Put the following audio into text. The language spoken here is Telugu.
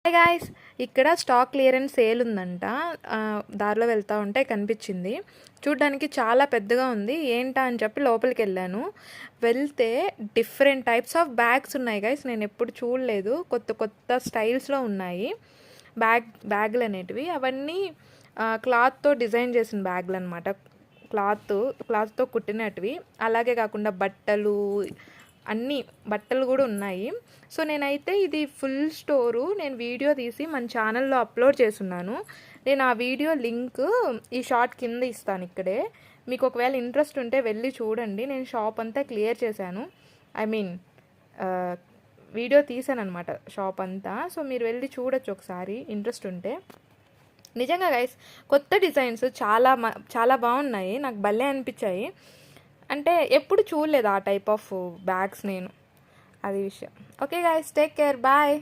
హాయ్ గాయ్స్, ఇక్కడ స్టాక్ క్లియరెన్స్ సేల్ ఉందంట. దారిలో వెళ్తూ ఉంటే కనిపించింది. చూడ్డానికి చాలా పెద్దగా ఉంది. ఏంటా అని చెప్పి లోపలికి వెళ్ళాను. వెళ్తే డిఫరెంట్ టైప్స్ ఆఫ్ బ్యాగ్స్ ఉన్నాయి గైస్. నేను ఎప్పుడు చూడలేదు. కొత్త కొత్త స్టైల్స్లో ఉన్నాయి బ్యాగులు అనేటివి. అవన్నీ క్లాత్తో డిజైన్ చేసిన బ్యాగులు అనమాట. క్లాత్తో కుట్టినటివి. అలాగే కాకుండా అన్ని బట్టలు కూడా ఉన్నాయి. సో నేనైతే ఇది ఫుల్ స్టోరు నేను వీడియో తీసి మన ఛానల్లో అప్లోడ్ చేస్తున్నాను. నేను ఆ వీడియో లింక్ ఈ షార్ట్ కింద ఇస్తాను ఇక్కడే. మీకు ఒకవేళ ఇంట్రెస్ట్ ఉంటే వెళ్ళి చూడండి. నేను షాప్ అంతా క్లియర్ చేశాను. ఐ మీన్ వీడియో తీసాను అనమాట షాప్ అంతా. సో మీరు వెళ్ళి చూడొచ్చు ఒకసారి ఇంట్రెస్ట్ ఉంటే. నిజంగా గైస్, కొత్త డిజైన్స్ చాలా బాగున్నాయి. నాకు భలే అనిపించాయి. అంటే ఎప్పుడు చూడలేదు ఆ టైప్ ఆఫ్ బ్యాగ్స్ నేను. అది విషయం. Okay guys, take care, bye.